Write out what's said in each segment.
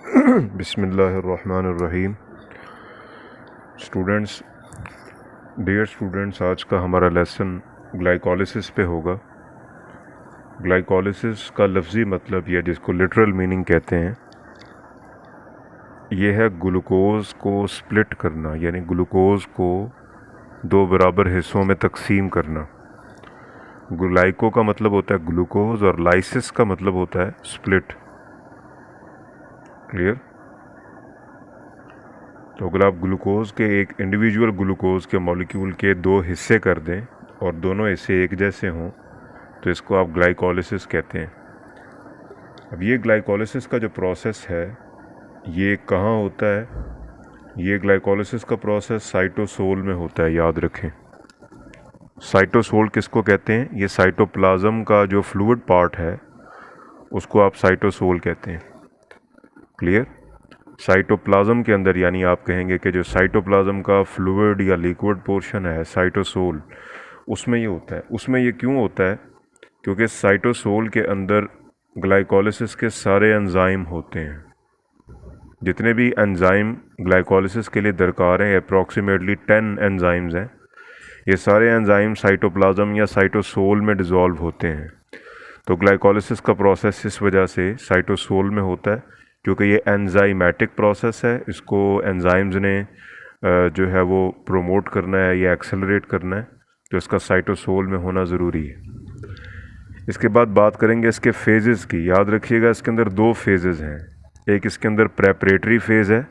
बिस्मिल्लाहिर्रहमानिर्रहीम। Students, dear students, आज का हमारा लेसन ग्लाइकोलिसिस पे होगा। ग्लाइकोलिसिस का लफ्ज़ी मतलब या जिसको लिटरल मीनिंग कहते हैं, ये है ग्लूकोज़ को स्प्लिट करना, यानी ग्लूकोज़ को दो बराबर हिस्सों में तकसीम करना। ग्लाइको का मतलब होता है ग्लूकोज़ और लाइसिस का मतलब होता है स्प्लिट। क्लियर? तो अगर आप ग्लूकोज़ के एक इंडिविजुअल ग्लूकोज़ के मॉलिक्यूल के दो हिस्से कर दें और दोनों हिस्से एक जैसे हों तो इसको आप ग्लाइकोलिसिस कहते हैं। अब ये ग्लाइकोलिसिस का जो प्रोसेस है ये कहाँ होता है? ये ग्लाइकोलिसिस का प्रोसेस साइटोसोल में होता है, याद रखें। साइटोसोल किसको कहते हैं? ये साइटोप्लाज्म का जो फ्लूइड पार्ट है उसको आप साइटोसोल कहते हैं। क्लियर? साइटोप्लाज्म के अंदर, यानी आप कहेंगे कि जो साइटोप्लाज्म का फ्लूइड या लिक्विड पोर्शन है साइटोसोल, उसमें ये होता है। उसमें ये क्यों होता है? क्योंकि साइटोसोल के अंदर ग्लाइकोलिसिस के सारे एंजाइम होते हैं। जितने भी एंजाइम ग्लाइकोलिसिस के लिए दरकार हैं, अप्रॉक्सीमेटली 10 एंजाइम्स हैं। ये सारे एंजाइम साइटोप्लाज्म या साइटोसोल में डिज़ोल्व होते हैं। तो ग्लाइकोलिसिस का प्रोसेस इस वजह से साइटोसोल में होता है क्योंकि ये एंजाइमेटिक प्रोसेस है। इसको एंजाइम्स ने जो है वो प्रमोट करना है या एक्सेलरेट करना है, तो इसका साइटोसोल में होना ज़रूरी है। इसके बाद बात करेंगे इसके फेजेस की। याद रखिएगा इसके अंदर दो फेजेस हैं। एक इसके अंदर प्रेपरेटरी फेज़ है,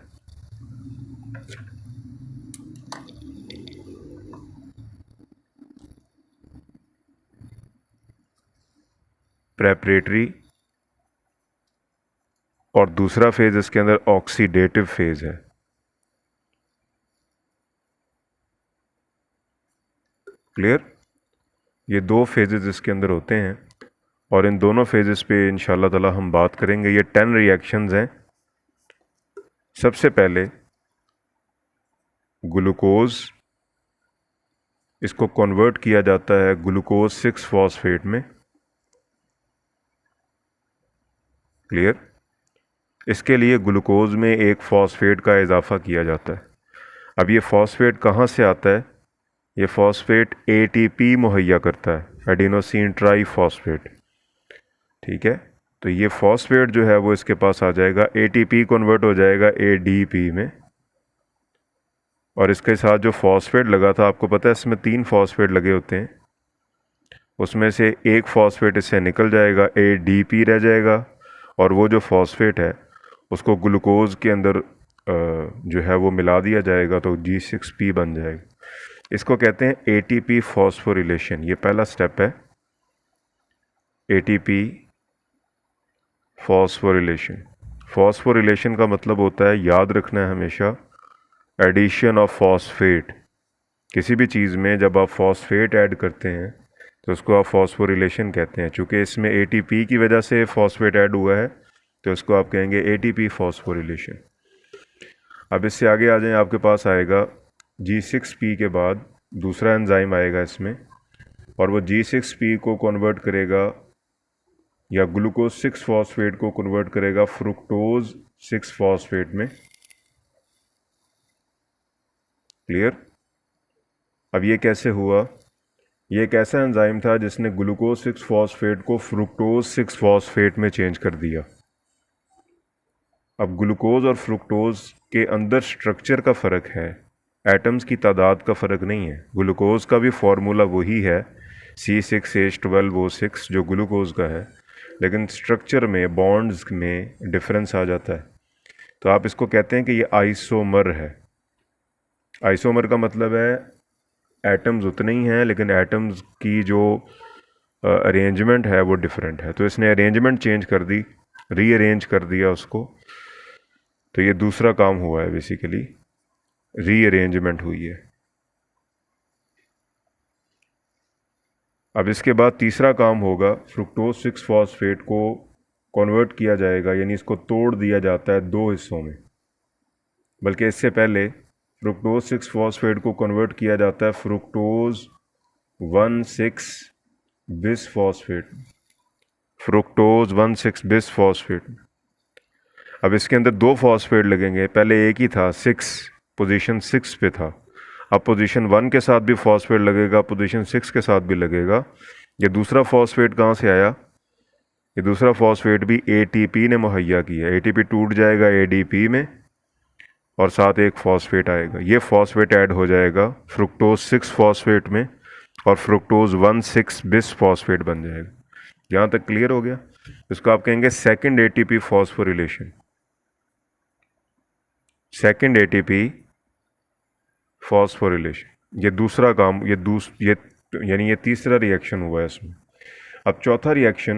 प्रेपरेटरी, और दूसरा फेज़ इसके अंदर ऑक्सीडेटिव फेज़ है। क्लियर? ये दो फेजेस इसके अंदर होते हैं और इन दोनों फेजेस पे इंशाल्लाह ताला हम बात करेंगे। ये 10 रिएक्शंस हैं। सबसे पहले ग्लूकोज, इसको कन्वर्ट किया जाता है ग्लूकोज 6 फॉस्फेट में। क्लियर? इसके लिए ग्लूकोज में एक फॉस्फेट का इजाफा किया जाता है। अब ये फॉस्फेट कहाँ से आता है? ये फॉस्फेट एटीपी मुहैया करता है, एडिनोसिन ट्राई फॉस्फेट। ठीक है, तो ये फॉस्फेट जो है वो इसके पास आ जाएगा, एटीपी कन्वर्ट हो जाएगा एडीपी में। और इसके साथ जो फॉस्फेट लगा था, आपको पता है इसमें 3 फॉस्फेट लगे होते हैं, उसमें से एक फॉस्फेट इससे निकल जाएगा, एडीपी रह जाएगा। और वो जो फॉस्फेट है उसको ग्लूकोज के अंदर जो है वो मिला दिया जाएगा, तो G6P बन जाएगा। इसको कहते हैं एटीपी फॉस्फोरिलेशन। ये पहला स्टेप है, एटीपी फॉस्फोरिलेशन। फॉस्फोरिलेशन का मतलब होता है, याद रखना है हमेशा, एडिशन ऑफ फॉस्फेट। किसी भी चीज़ में जब आप फॉस्फेट ऐड करते हैं तो उसको आप फॉस्फोरिलेशन कहते हैं। चूँकि इसमें एटीपी की वजह से फॉस्फेट ऐड हुआ है तो इसको आप कहेंगे एटीपी फॉस्फोरिलेशन। अब इससे आगे आ जाएं, आपके पास आएगा G6P के बाद दूसरा एंजाइम आएगा इसमें, और वो G6P को कन्वर्ट करेगा या ग्लूकोज 6 फॉस्फेट को कन्वर्ट करेगा फ्रुक्टोज 6 फॉस्फेट में। क्लियर? अब ये कैसे हुआ? ये एक ऐसा एंजाइम था जिसने ग्लूकोज 6 फॉस्फेट को फ्रुक्टोज 6 फॉस्फेट में चेंज कर दिया। अब ग्लूकोज और फ्रुक्टोज के अंदर स्ट्रक्चर का फ़र्क है, एटम्स की तादाद का फ़र्क नहीं है। ग्लूकोज का भी फार्मूला वही है, C6H12O6 जो ग्लूकोज का है, लेकिन स्ट्रक्चर में, बॉन्ड्स में डिफरेंस आ जाता है। तो आप इसको कहते हैं कि ये आइसोमर है। आइसोमर का मतलब है एटम्स उतने ही हैं लेकिन एटम्स की जो अरेंजमेंट है वो डिफरेंट है। तो इसने अरेंजमेंट चेंज कर दी, रीअरेंज कर दिया उसको। तो ये दूसरा काम हुआ है, बेसिकली रीअरेंजमेंट हुई है। अब इसके बाद तीसरा काम होगा, फ्रुक्टोज 6 फॉस्फेट को कन्वर्ट किया जाएगा, यानी इसको तोड़ दिया जाता है दो हिस्सों में। बल्कि इससे पहले फ्रुक्टोज 6 फॉस्फेट को कन्वर्ट किया जाता है fructose 1,6 bis phosphate, fructose 1,6 bis phosphate. अब इसके अंदर 2 फॉस्फेट लगेंगे, पहले एक ही था, 6 पोजीशन 6 पे था। अब पोजीशन 1 के साथ भी फॉस्फेट लगेगा, पोजीशन 6 के साथ भी लगेगा। ये दूसरा फॉस्फेट कहाँ से आया? ये दूसरा फॉस्फेट भी ATP ने मुहैया किया। ATP टूट जाएगा ADP में और साथ एक फॉस्फेट आएगा। ये फॉस्फेट ऐड हो जाएगा फ्रुक्टोज 6 फॉस्फेट में और फ्रुक्टोज 1,6 बिस फॉस्फेट बन जाएगा। यहाँ तक क्लियर हो गया? इसको आप कहेंगे second ATP phosphorylation. Second ATP phosphorylation, ये दूसरा काम, यानी ये तीसरा रिएक्शन हुआ है इसमें। अब चौथा रिएक्शन,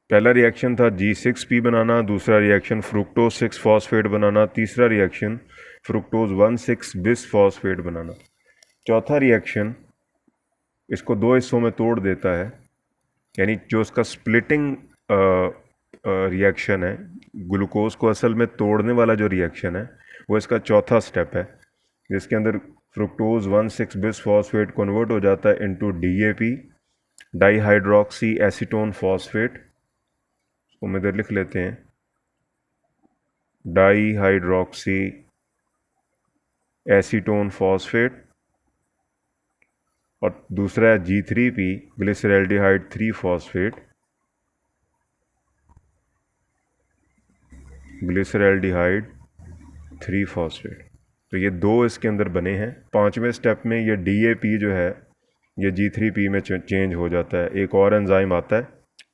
पहला रिएक्शन था G6P बनाना, दूसरा रिएक्शन फ्रुक्टोज 6 फॉस्फेट बनाना, तीसरा रिएक्शन फ्रुक्टोज 1,6 बिस फॉस्फेट बनाना। चौथा रिएक्शन इसको 2 हिस्सों में तोड़ देता है, यानी जो उसका स्प्लिटिंग रिएक्शन है, ग्लूकोज को असल में तोड़ने वाला जो रिएक्शन है वो इसका चौथा स्टेप है, जिसके अंदर फ्रुक्टोज 1,6 बिस फॉस्फेट कन्वर्ट हो जाता है into DAP, dihydroxy acetone phosphate. उसको हम इधर लिख लेते हैं, डाईहाइड्रोक्सी एसीटोन फॉस्फेट, और दूसरा है G3P ग्लिसरैल्डिहाइड 3 फॉस्फेट, ग्लिसरैल्डिहाइड 3 फॉस्फेट। तो ये 2 इसके अंदर बने हैं। 5वें स्टेप में ये DAP जो है ये G3P में चेंज हो जाता है। एक और एंजाइम आता है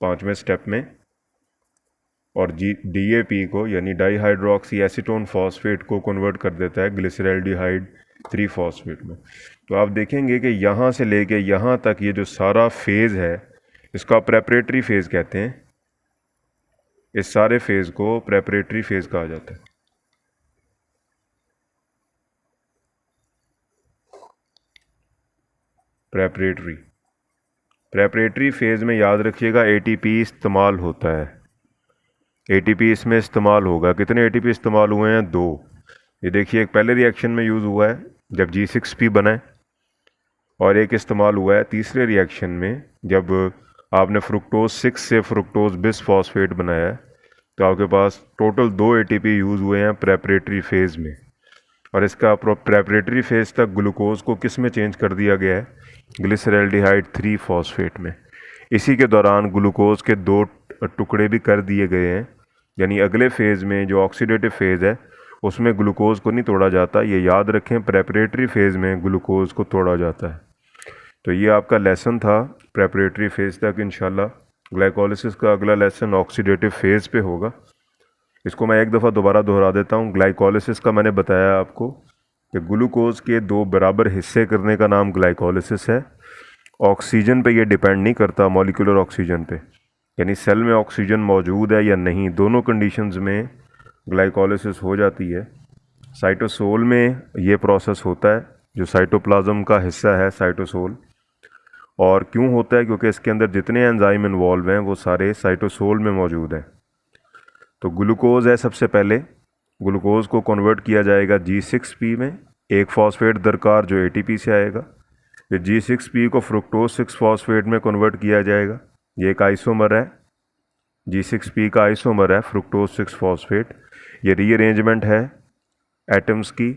5वें स्टेप में और DAP को यानी डाईहाइड्रोक्सी एसीटोन फॉस्फेट को कन्वर्ट कर देता है ग्लिसरैल्डिहाइड 3 फॉस्फेट में। तो आप देखेंगे कि यहाँ से लेके यहाँ तक ये जो सारा फेज़ है इसको आप प्रेपरेटरी फेज़ कहते हैं। इस सारे फेज़ को प्रेपरेटरी फेज़ कहा जाता है। प्रेपरेटरी फेज़ में याद रखिएगा ATP इस्तेमाल होता है। ATP इसमें इस्तेमाल होगा। कितने ATP इस्तेमाल हुए हैं? 2। ये देखिए, एक पहले रिएक्शन में यूज़ हुआ है जब G6P बना है, और एक इस्तेमाल हुआ है तीसरे रिएक्शन में जब आपने फ्रुक्टोज 6 से फ्रुक्टोज बिस फॉस्फेट बनाया है। तो आपके पास टोटल 2 ATP यूज़ हुए हैं प्रेपरेटरी फेज़ में। और इसका प्रेपरेटरी फेज़ तक ग्लूकोज को किस में चेंज कर दिया गया है? ग्लिसरैल्डिहाइड 3 फॉस्फेट में। इसी के दौरान ग्लूकोज के 2 टुकड़े भी कर दिए गए हैं, यानी अगले फेज़ में जो ऑक्सीडेटिव फेज़ है उसमें ग्लूकोज को नहीं तोड़ा जाता। ये याद रखें, प्रेपरेटरी फेज़ में ग्लूकोज को तोड़ा जाता है। तो ये आपका लेसन था प्रेपरेटरी फेज़ तक। इंशाल्लाह ग्लाइकोलिसिस का अगला लेसन ऑक्सीडेटिव फेज़ पे होगा। इसको मैं एक दफ़ा दोबारा दोहरा देता हूँ। ग्लाइकोलिसिस का मैंने बताया आपको कि ग्लूकोज के 2 बराबर हिस्से करने का नाम ग्लाइकोलिसिस है। ऑक्सीजन पे ये डिपेंड नहीं करता, मॉलिक्यूलर ऑक्सीजन पे, यानी सेल में ऑक्सीजन मौजूद है या नहीं, दोनों कंडीशंस में ग्लाइकोलिसिस हो जाती है। साइटोसोल में ये प्रोसेस होता है, जो साइटोप्लाज्म का हिस्सा है साइटोसोल। और क्यों होता है? क्योंकि इसके अंदर जितने एंजाइम इन्वॉल्व हैं वो सारे साइटोसोल में मौजूद हैं। तो ग्लूकोज है, सबसे पहले ग्लूकोज को कन्वर्ट किया जाएगा G6P में, एक फॉस्फेट दरकार जो ATP से आएगा। फिर G6P को फ्रुक्टोज 6 फॉस्फेट में कन्वर्ट किया जाएगा। ये एक आइसोमर है, G6P का आइसोमर है फ्रुक्टोज 6 फॉस्फेट। ये रीअरेंजमेंट है एटम्स की,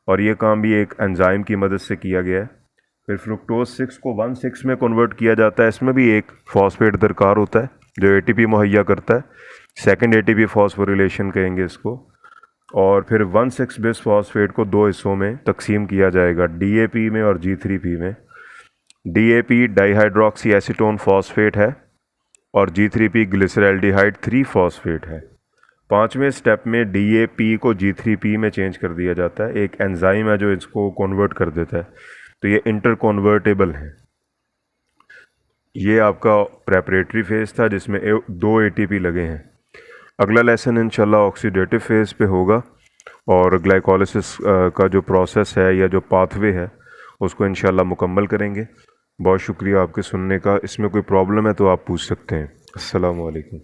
और ये काम भी एक एंजाइम की मदद से किया गया है। फिर फ्रुक्टोज 6 को 1,6 में कन्वर्ट किया जाता है। इसमें भी एक फॉस्फेट दरकार होता है जो ATP मुहैया करता है। सेकंड ATP फॉस्फोरिलेशन कहेंगे इसको। और फिर 1,6 बिस फॉस्फेट को 2 हिस्सों में तकसीम किया जाएगा, DAP में और G3P में। DAP डाईहाइड्रोक्सी एसीटोन फॉस्फेट है और G3P ग्लिसरैल्डिहाइड 3 फॉस्फेट है। 5वें स्टेप में DAP को G3P में चेंज कर दिया जाता है। एक एंजाइम है जो इसको कन्वर्ट कर देता है। तो ये इंटरकन्वर्टेबल है। ये आपका प्रेपरेटरी फेज़ था जिसमें 2 ATP लगे हैं। अगला लेसन इंशाल्लाह ऑक्सीडेटिव फेज़ पे होगा, और ग्लाइकोलिसिस का जो प्रोसेस है या जो पाथवे है उसको इंशाल्लाह मुकम्मल करेंगे। बहुत शुक्रिया आपके सुनने का। इसमें कोई प्रॉब्लम है तो आप पूछ सकते हैं। अस्सलाम वालेकुम।